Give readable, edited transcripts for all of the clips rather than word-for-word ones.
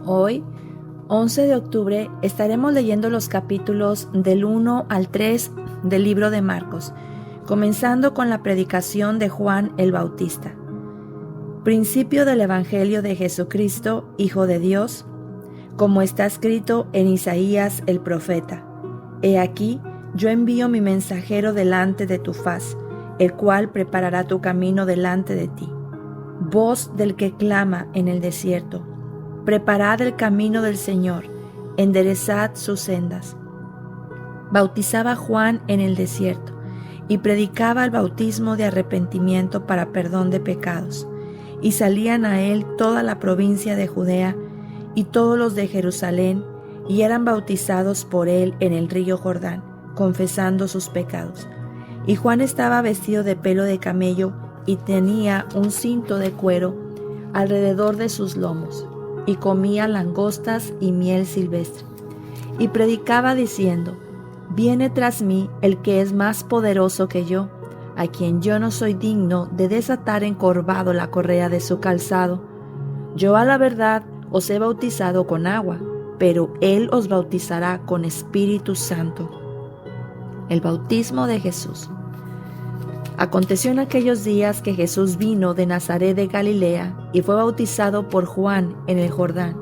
Hoy, 11 de octubre, estaremos leyendo los capítulos del 1 al 3 del libro de Marcos, comenzando con la predicación de Juan el Bautista. Principio del Evangelio de Jesucristo, Hijo de Dios, como está escrito en Isaías el profeta. He aquí, yo envío mi mensajero delante de tu faz, el cual preparará tu camino delante de ti. Voz del que clama en el desierto, preparad el camino del Señor, enderezad sus sendas. Bautizaba Juan en el desierto, y predicaba el bautismo de arrepentimiento para perdón de pecados, y salían a él toda la provincia de Judea, y todos los de Jerusalén, y eran bautizados por él en el río Jordán, confesando sus pecados. Y Juan estaba vestido de pelo de camello, y tenía un cinto de cuero alrededor de sus lomos, y comía langostas y miel silvestre. Y predicaba diciendo: Viene tras mí el que es más poderoso que yo, a quien yo no soy digno de desatar encorvado la correa de su calzado. Yo a la verdad os he bautizado con agua, pero él os bautizará con Espíritu Santo. El bautismo de Jesús. Aconteció en aquellos días que Jesús vino de Nazaret de Galilea y fue bautizado por Juan en el Jordán.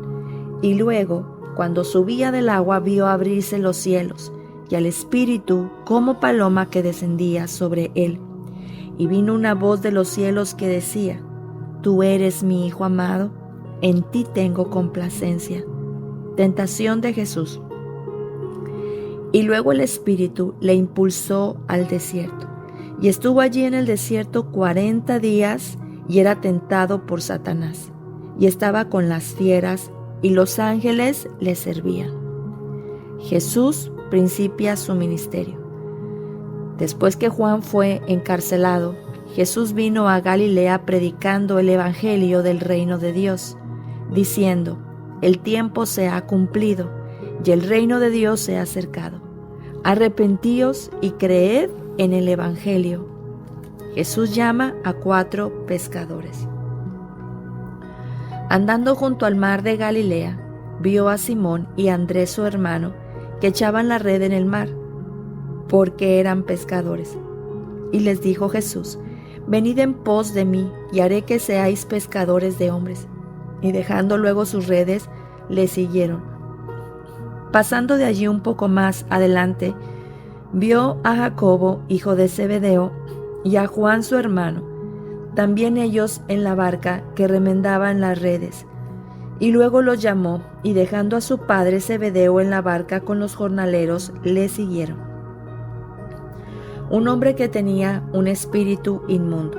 Y luego, cuando subía del agua, vio abrirse los cielos, y al Espíritu como paloma que descendía sobre él. Y vino una voz de los cielos que decía: Tú eres mi Hijo amado, en ti tengo complacencia. Tentación de Jesús. Y luego el Espíritu le impulsó al desierto. Y estuvo allí en el desierto 40 días y era tentado por Satanás. Y estaba con las fieras y los ángeles le servían. Jesús principia su ministerio. Después que Juan fue encarcelado, Jesús vino a Galilea predicando el evangelio del reino de Dios, diciendo: El tiempo se ha cumplido y el reino de Dios se ha acercado. Arrepentíos y creed en el evangelio. Jesús llama a 4 pescadores. Andando junto al mar de Galilea, vio a Simón y a Andrés su hermano, que echaban la red en el mar, porque eran pescadores. Y les dijo Jesús: Venid en pos de mí, y haré que seáis pescadores de hombres. Y dejando luego sus redes, le siguieron. Pasando de allí un poco más adelante, vio a Jacobo, hijo de Zebedeo, y a Juan su hermano, también ellos en la barca que remendaban las redes. Y luego los llamó, y dejando a su padre Zebedeo en la barca con los jornaleros, le siguieron. Un hombre que tenía un espíritu inmundo.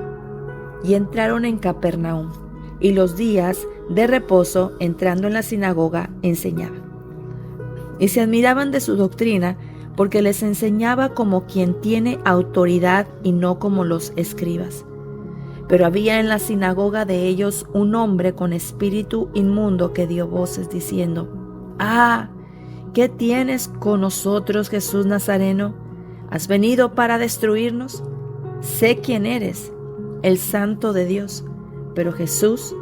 Y entraron en Capernaum, y los días de reposo, entrando en la sinagoga, enseñaba. Y se admiraban de su doctrina, porque les enseñaba como quien tiene autoridad y no como los escribas. Pero había en la sinagoga de ellos un hombre con espíritu inmundo que dio voces diciendo: ¡Ah! ¿Qué tienes con nosotros, Jesús Nazareno? ¿Has venido para destruirnos? Sé quién eres, el Santo de Dios. Pero Jesús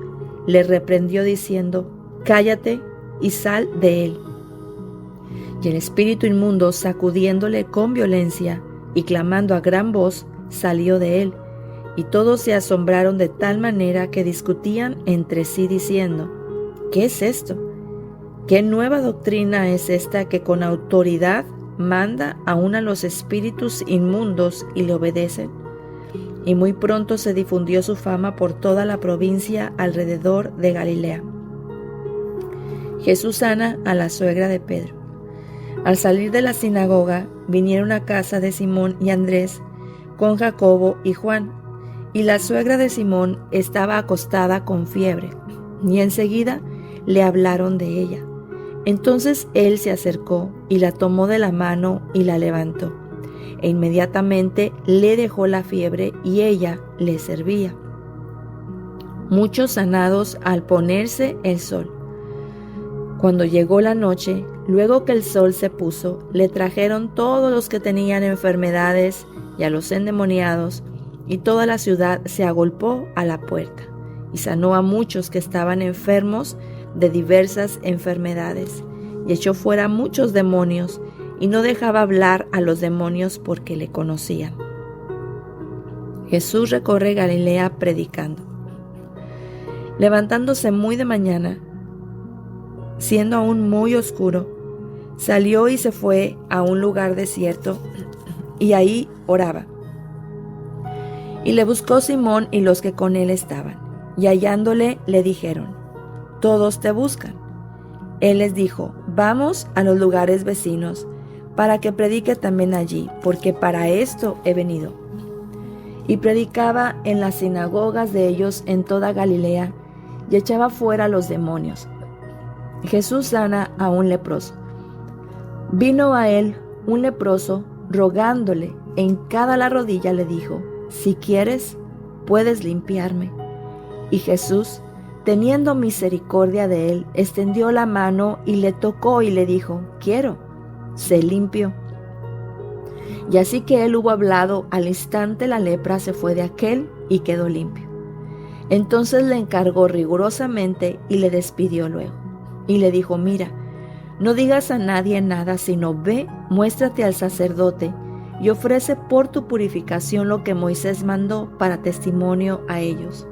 le reprendió diciendo: Cállate y sal de él. Y el espíritu inmundo, sacudiéndole con violencia y clamando a gran voz, salió de él. Y todos se asombraron de tal manera que discutían entre sí diciendo: ¿Qué es esto? ¿Qué nueva doctrina es esta que con autoridad manda aún a los espíritus inmundos y le obedecen? Y muy pronto se difundió su fama por toda la provincia alrededor de Galilea. Jesús sana a la suegra de Pedro. Al salir de la sinagoga, vinieron a casa de Simón y Andrés con Jacobo y Juan, y la suegra de Simón estaba acostada con fiebre, y enseguida le hablaron de ella. Entonces él se acercó y la tomó de la mano y la levantó, e inmediatamente le dejó la fiebre y ella le servía. Muchos sanados al ponerse el sol. Cuando llegó la noche, luego que el sol se puso, le trajeron todos los que tenían enfermedades y a los endemoniados, y toda la ciudad se agolpó a la puerta, y sanó a muchos que estaban enfermos de diversas enfermedades, y echó fuera muchos demonios, y no dejaba hablar a los demonios porque le conocían. Jesús recorre Galilea predicando. Levantándose muy de mañana, siendo aún muy oscuro, salió y se fue a un lugar desierto, y ahí oraba. Y le buscó Simón y los que con él estaban, y hallándole le dijeron: todos te buscan. Él les dijo: vamos a los lugares vecinos, para que predique también allí, porque para esto he venido. Y predicaba en las sinagogas de ellos en toda Galilea, y echaba fuera los demonios. Jesús sana a un leproso. Vino a él un leproso, rogándole, hincada la rodilla, le dijo: si quieres, puedes limpiarme. Y Jesús, teniendo misericordia de él, extendió la mano y le tocó y le dijo: quiero, sé limpio. Y así que él hubo hablado, al instante la lepra se fue de aquél y quedó limpio. Entonces le encargó rigurosamente y le despidió luego. Y le dijo: mira, no digas a nadie nada, sino ve, muéstrate al sacerdote y ofrece por tu purificación lo que Moisés mandó para testimonio a ellos.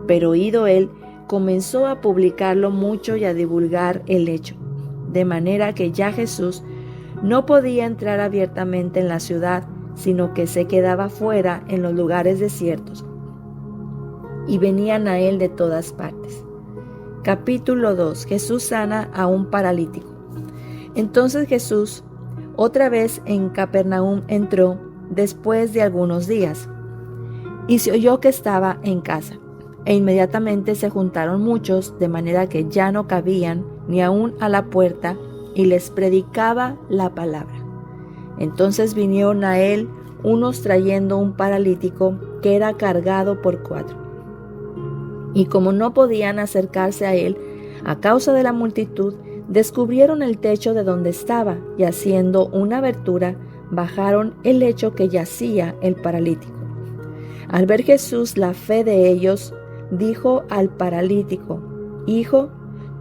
Pero oído él, comenzó a publicarlo mucho y a divulgar el hecho, de manera que ya Jesús no podía entrar abiertamente en la ciudad, sino que se quedaba fuera en los lugares desiertos, y venían a él de todas partes. Capítulo 2. Jesús sana a un paralítico. Entonces Jesús, otra vez en Capernaum, entró después de algunos días, y se oyó que estaba en casa. E inmediatamente se juntaron muchos, de manera que ya no cabían ni aun a la puerta, y les predicaba la palabra. Entonces vinieron a él unos trayendo un paralítico que era cargado por 4. Y como no podían acercarse a él a causa de la multitud, descubrieron el techo de donde estaba, y haciendo una abertura, bajaron el lecho que yacía el paralítico. Al ver Jesús la fe de ellos, dijo al paralítico: hijo,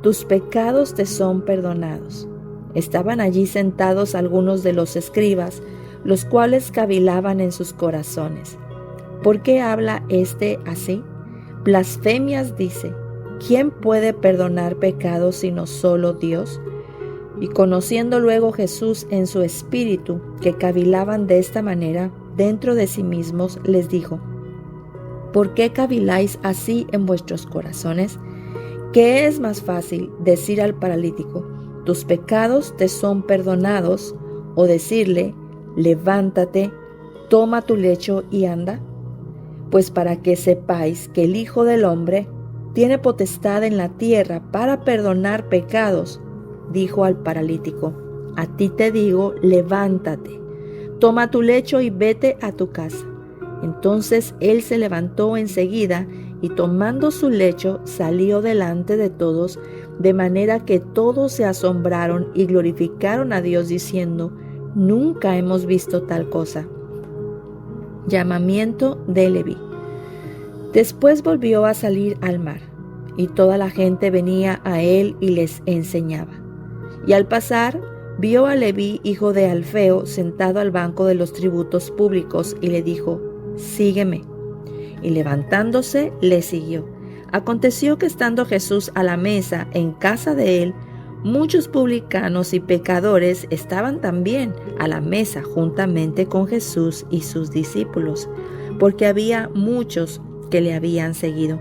tus pecados te son perdonados. Estaban allí sentados algunos de los escribas, los cuales cavilaban en sus corazones: ¿por qué habla éste así? Blasfemias dice. ¿Quién puede perdonar pecados sino solo Dios? Y conociendo luego Jesús en su espíritu que cavilaban de esta manera dentro de sí mismos, les dijo: ¿por qué caviláis así en vuestros corazones? ¿Qué es más fácil, decir al paralítico: tus pecados te son perdonados, o decirle: levántate, toma tu lecho y anda? Pues para que sepáis que el Hijo del Hombre tiene potestad en la tierra para perdonar pecados, dijo al paralítico: a ti te digo, levántate, toma tu lecho y vete a tu casa. Entonces él se levantó enseguida y tomando su lecho salió delante de todos, de manera que todos se asombraron y glorificaron a Dios diciendo: nunca hemos visto tal cosa. Llamamiento de Leví. Después volvió a salir al mar, y toda la gente venía a él y les enseñaba. Y al pasar, vio a Leví, hijo de Alfeo, sentado al banco de los tributos públicos, y le dijo: sígueme. Y levantándose, le siguió. Aconteció que estando Jesús a la mesa en casa de él, muchos publicanos y pecadores estaban también a la mesa juntamente con Jesús y sus discípulos, porque había muchos que le habían seguido.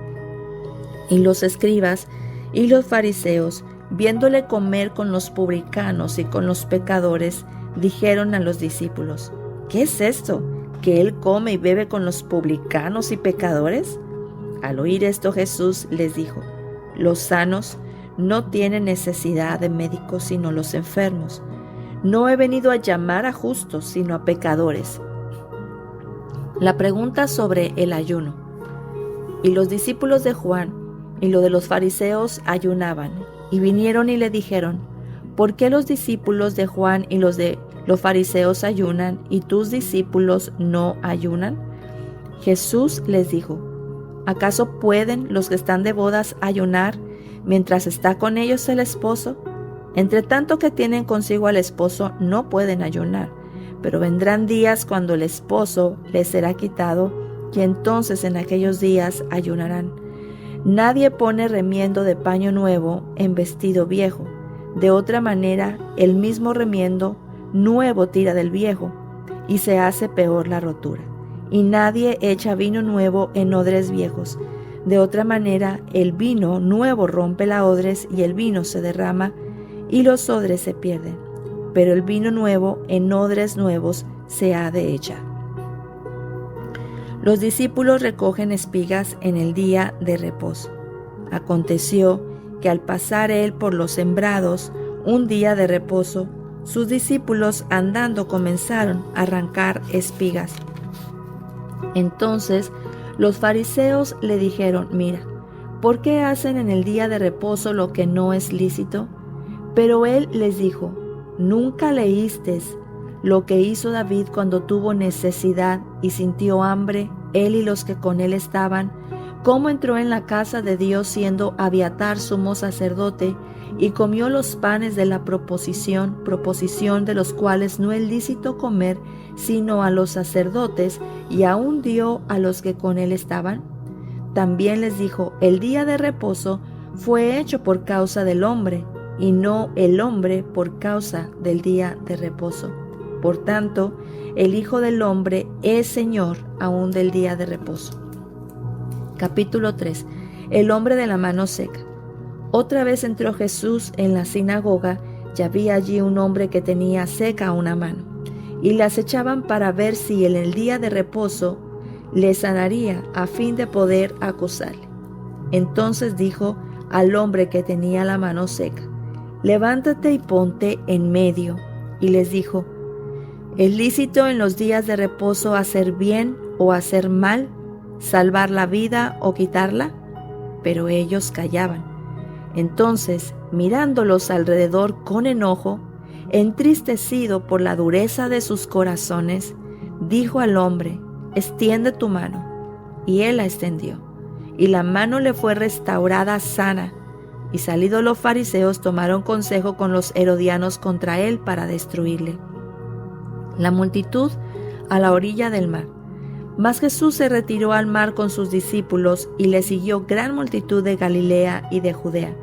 Y los escribas y los fariseos, viéndole comer con los publicanos y con los pecadores, dijeron a los discípulos: ¿qué es esto, que él come y bebe con los publicanos y pecadores? Al oír esto, Jesús les dijo: los sanos no tienen necesidad de médicos sino los enfermos. No he venido a llamar a justos sino a pecadores. La pregunta sobre el ayuno. Y los discípulos de Juan y los de los fariseos ayunaban, y vinieron y le dijeron: ¿por qué los discípulos de Juan y los de los fariseos ayunan, y tus discípulos no ayunan? Jesús les dijo: ¿acaso pueden los que están de bodas ayunar mientras está con ellos el esposo? Entre tanto que tienen consigo al esposo, no pueden ayunar, pero vendrán días cuando el esposo les será quitado, y entonces en aquellos días ayunarán. Nadie pone remiendo de paño nuevo en vestido viejo. De otra manera, el mismo remiendo nuevo tira del viejo, y se hace peor la rotura. Y nadie echa vino nuevo en odres viejos. De otra manera, el vino nuevo rompe la odres, y el vino se derrama, y los odres se pierden. Pero el vino nuevo en odres nuevos se ha de echar. Los discípulos recogen espigas en el día de reposo. Aconteció que al pasar él por los sembrados, un día de reposo, sus discípulos andando comenzaron a arrancar espigas. Entonces los fariseos le dijeron: mira, ¿por qué hacen en el día de reposo lo que no es lícito? Pero él les dijo: ¿nunca leísteis lo que hizo David cuando tuvo necesidad y sintió hambre, él y los que con él estaban? Cómo entró en la casa de Dios siendo Abiatar sumo sacerdote, y comió los panes de la proposición de los cuales no es lícito comer sino a los sacerdotes, y aún dio a los que con él estaban. También les dijo: el día de reposo fue hecho por causa del hombre, y no el hombre por causa del día de reposo. Por tanto, el Hijo del Hombre es Señor aún del día de reposo. Capítulo 3. El hombre de la mano seca. Otra vez entró Jesús en la sinagoga, y había allí un hombre que tenía seca una mano, y le acechaban para ver si en el día de reposo le sanaría, a fin de poder acusarle. Entonces dijo al hombre que tenía la mano seca: levántate y ponte en medio. Y les dijo: ¿es lícito en los días de reposo hacer bien o hacer mal, salvar la vida o quitarla? Pero ellos callaban. Entonces, mirándolos alrededor con enojo, entristecido por la dureza de sus corazones, dijo al hombre: extiende tu mano. Y él la extendió, y la mano le fue restaurada sana. Y salidos los fariseos, tomaron consejo con los herodianos contra él para destruirle. La multitud a la orilla del mar. Mas Jesús se retiró al mar con sus discípulos, y le siguió gran multitud de Galilea y de Judea,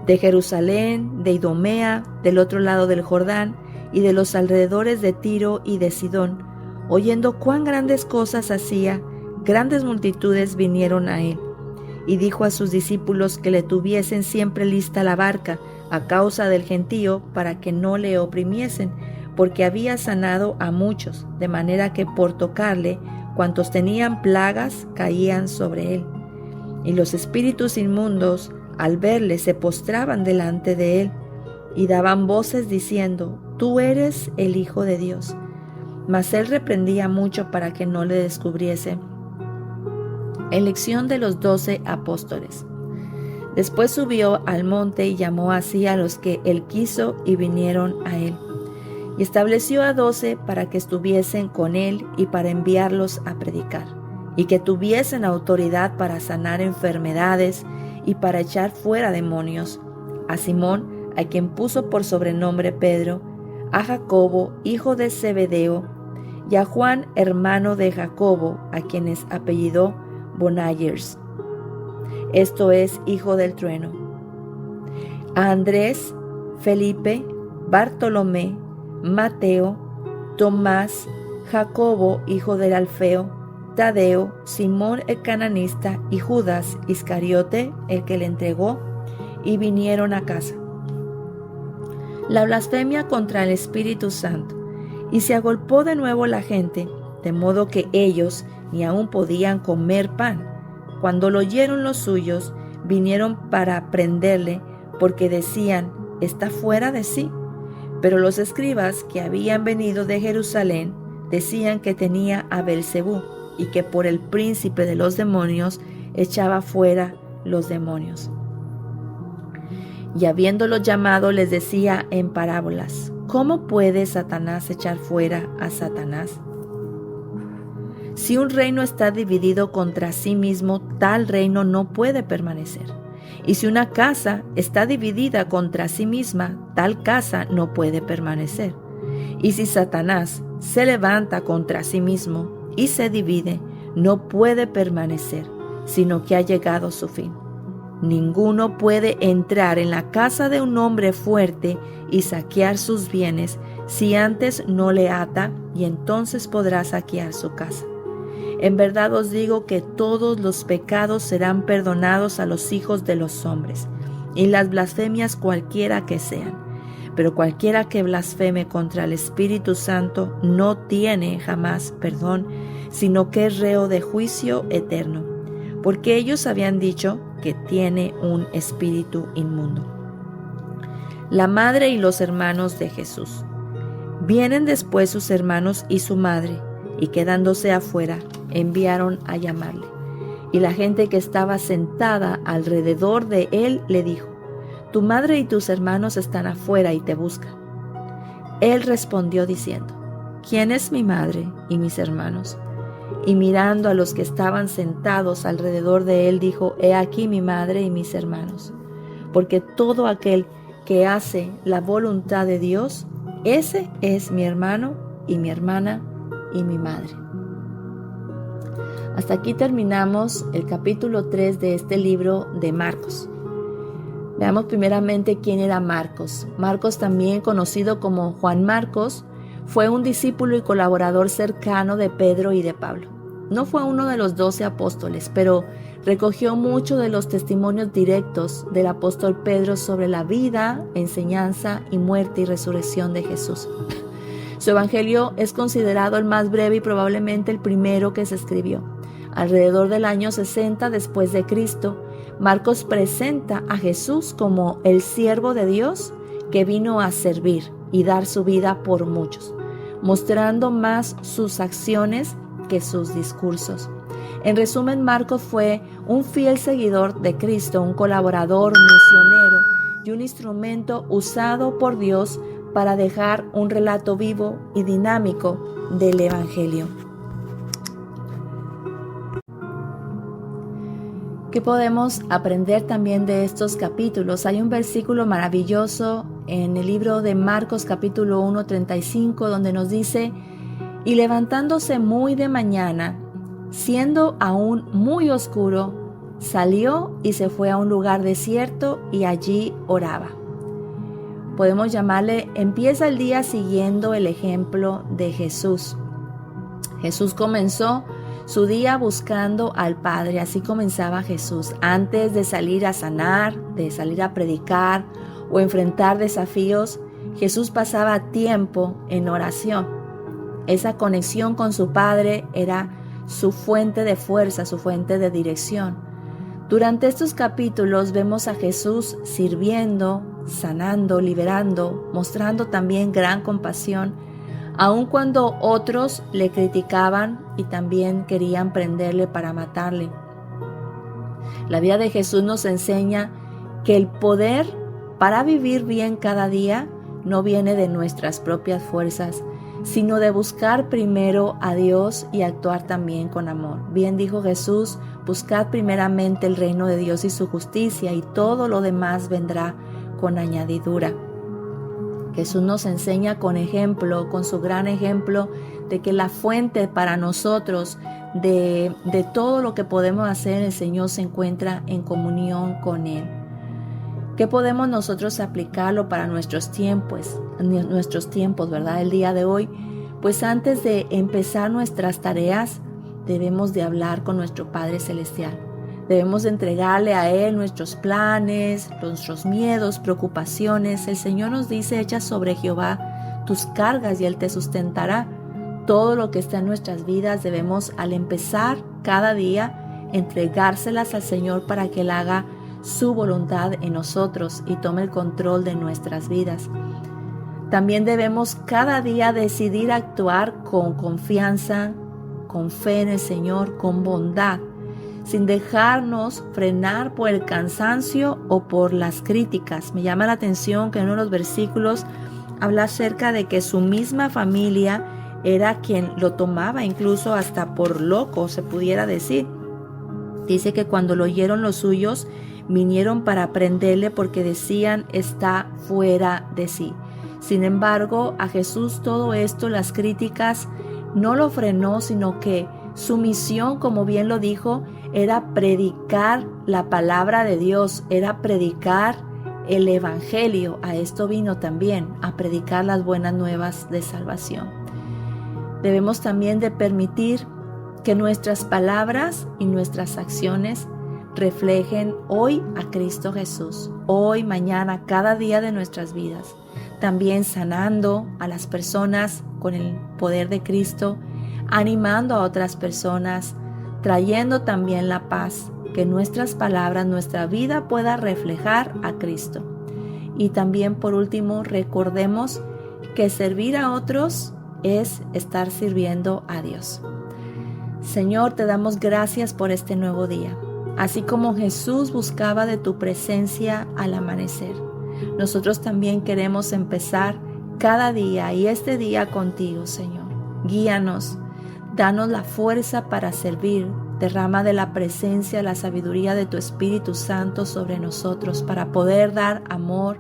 de Jerusalén, de Idumea, del otro lado del Jordán, y de los alrededores de Tiro y de Sidón. Oyendo cuán grandes cosas hacía, grandes multitudes vinieron a él. Y dijo a sus discípulos que le tuviesen siempre lista la barca a causa del gentío, para que no le oprimiesen, porque había sanado a muchos, de manera que por tocarle, cuantos tenían plagas caían sobre él. Y los espíritus inmundos, al verle, se postraban delante de él, y daban voces diciendo: tú eres el Hijo de Dios. Mas él reprendía mucho para que no le descubriese. Elección de los 12 apóstoles. Después subió al monte y llamó así a los que él quiso, y vinieron a él. Y estableció a 12 para que estuviesen con él y para enviarlos a predicar, y que tuviesen autoridad para sanar enfermedades y para echar fuera demonios: a Simón, a quien puso por sobrenombre Pedro, a Jacobo, hijo de Zebedeo, y a Juan, hermano de Jacobo, a quienes apellidó Boanerges, esto es, hijo del trueno, a Andrés, Felipe, Bartolomé, Mateo, Tomás, Jacobo, hijo del Alfeo, Tadeo, Simón el cananista, y Judas Iscariote, el que le entregó, y vinieron a casa. La blasfemia contra el Espíritu Santo. Y se agolpó de nuevo la gente, de modo que ellos ni aún podían comer pan. Cuando lo oyeron los suyos, vinieron para prenderle, porque decían: está fuera de sí. Pero los escribas que habían venido de Jerusalén decían que tenía a Beelzebú, y que por el príncipe de los demonios echaba fuera los demonios. Y habiéndolos llamado, les decía en parábolas: ¿cómo puede Satanás echar fuera a Satanás? Si un reino está dividido contra sí mismo, tal reino no puede permanecer. Y si una casa está dividida contra sí misma, tal casa no puede permanecer. Y si Satanás se levanta contra sí mismo y se divide, no puede permanecer, sino que ha llegado su fin. Ninguno puede entrar en la casa de un hombre fuerte y saquear sus bienes si antes no le ata, y entonces podrá saquear su casa. En verdad os digo que todos los pecados serán perdonados a los hijos de los hombres, y las blasfemias cualquiera que sean. Pero cualquiera que blasfeme contra el Espíritu Santo no tiene jamás perdón, sino que es reo de juicio eterno, porque ellos habían dicho que tiene un espíritu inmundo. La madre y los hermanos de Jesús. Vienen después sus hermanos y su madre, y quedándose afuera, enviaron a llamarle. Y la gente que estaba sentada alrededor de él le dijo: Tu madre y tus hermanos están afuera y te buscan. Él respondió diciendo: ¿Quién es mi madre y mis hermanos? Y mirando a los que estaban sentados alrededor de él, dijo: He aquí mi madre y mis hermanos. Porque todo aquel que hace la voluntad de Dios, ese es mi hermano y mi hermana y mi madre. Hasta aquí terminamos el capítulo 3 de este libro de Marcos. Veamos primeramente quién era Marcos. Marcos, también conocido como Juan Marcos, fue un discípulo y colaborador cercano de Pedro y de Pablo. No fue uno de los 12 apóstoles, pero recogió mucho de los testimonios directos del apóstol Pedro sobre la vida, enseñanza y muerte y resurrección de Jesús. Su evangelio es considerado el más breve y probablemente el primero que se escribió. Alrededor del año 60 después de Cristo, Marcos presenta a Jesús como el siervo de Dios que vino a servir y dar su vida por muchos, mostrando más sus acciones que sus discursos. En resumen, Marcos fue un fiel seguidor de Cristo, un colaborador, misionero y un instrumento usado por Dios para dejar un relato vivo y dinámico del Evangelio. ¿Qué podemos aprender también de estos capítulos? Hay un versículo maravilloso en el libro de Marcos capítulo 1, 35, donde nos dice: Y levantándose muy de mañana, siendo aún muy oscuro, salió y se fue a un lugar desierto y allí oraba. Podemos llamarle: empieza el día siguiendo el ejemplo de Jesús. Jesús comenzó su día buscando al Padre. Así comenzaba Jesús. Antes de salir a sanar, de salir a predicar o enfrentar desafíos, Jesús pasaba tiempo en oración. Esa conexión con su Padre era su fuente de fuerza, su fuente de dirección. Durante estos capítulos vemos a Jesús sirviendo, sanando, liberando, mostrando también gran compasión, aun cuando otros le criticaban y también querían prenderle para matarle. La vida de Jesús nos enseña que el poder para vivir bien cada día no viene de nuestras propias fuerzas, sino de buscar primero a Dios y actuar también con amor. Bien dijo Jesús: buscad primeramente el reino de Dios y su justicia, y todo lo demás vendrá con añadidura. Jesús nos enseña con ejemplo, con su gran ejemplo, de que la fuente para nosotros de todo lo que podemos hacer en el Señor se encuentra en comunión con Él. ¿Qué podemos nosotros aplicarlo para nuestros tiempos, ¿verdad? El día de hoy, pues antes de empezar nuestras tareas, debemos de hablar con nuestro Padre Celestial. Debemos de entregarle a Él nuestros planes, nuestros miedos, preocupaciones. El Señor nos dice: echa sobre Jehová tus cargas y Él te sustentará. Todo lo que está en nuestras vidas debemos, al empezar cada día, entregárselas al Señor para que Él haga su voluntad en nosotros y tome el control de nuestras vidas. También debemos cada día decidir actuar con confianza, con fe en el Señor, con bondad, sin dejarnos frenar por el cansancio o por las críticas. Me llama la atención que en uno de los versículos habla acerca de que su misma familia era quien lo tomaba incluso hasta por loco, se pudiera decir. Dice que cuando lo oyeron los suyos, Vinieron para prenderle porque decían está fuera de sí. Sin embargo, a Jesús todo esto, las críticas, no lo frenó, sino que su misión, como bien lo dijo, era predicar la palabra de Dios, era predicar el evangelio. A esto vino también, a predicar las buenas nuevas de salvación. Debemos también de permitir que nuestras palabras y nuestras acciones reflejen hoy a Cristo Jesús, hoy, mañana, cada día de nuestras vidas. También sanando a las personas con el poder de Cristo, animando a otras personas, trayendo también la paz, que nuestras palabras, nuestra vida pueda reflejar a Cristo. Y también, por último, recordemos que servir a otros es estar sirviendo a Dios. Señor, te damos gracias por este nuevo día. Así como Jesús buscaba de tu presencia al amanecer, nosotros también queremos empezar cada día y este día contigo, Señor. Guíanos, danos la fuerza para servir. Derrama de la presencia, la sabiduría de tu Espíritu Santo sobre nosotros para poder dar amor,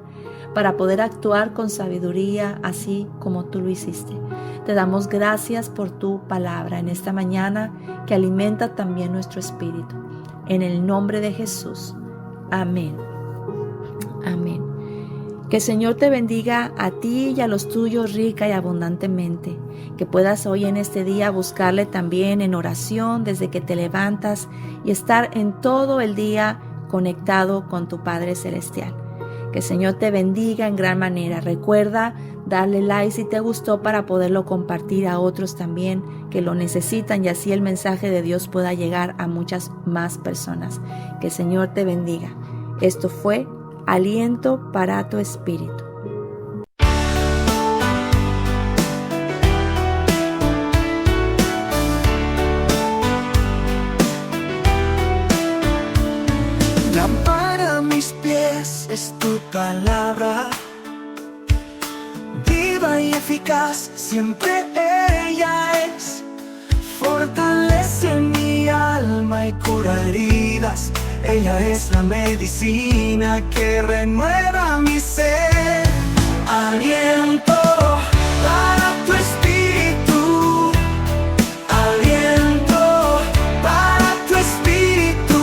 para poder actuar con sabiduría, así como tú lo hiciste. Te damos gracias por tu palabra en esta mañana que alimenta también nuestro espíritu. En el nombre de Jesús. Amén. Amén. Que el Señor te bendiga a ti y a los tuyos rica y abundantemente. Que puedas hoy en este día buscarle también en oración desde que te levantas y estar en todo el día conectado con tu Padre Celestial. Que el Señor te bendiga en gran manera. Recuerda darle like si te gustó para poderlo compartir a otros también que lo necesitan y así el mensaje de Dios pueda llegar a muchas más personas. Que el Señor te bendiga. Esto fue Aliento para tu Espíritu. Lámpara a mis pies es tu palabra, viva y eficaz, siempre ella es. Fortalece mi alma y cura heridas. Ella es la medicina que renueva mi ser. Aliento para tu espíritu. Aliento para tu espíritu.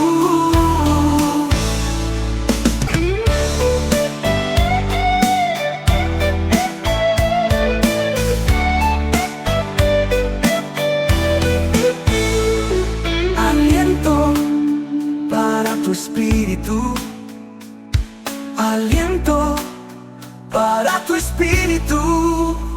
Aliento para tu espíritu. Aliento para tu espíritu.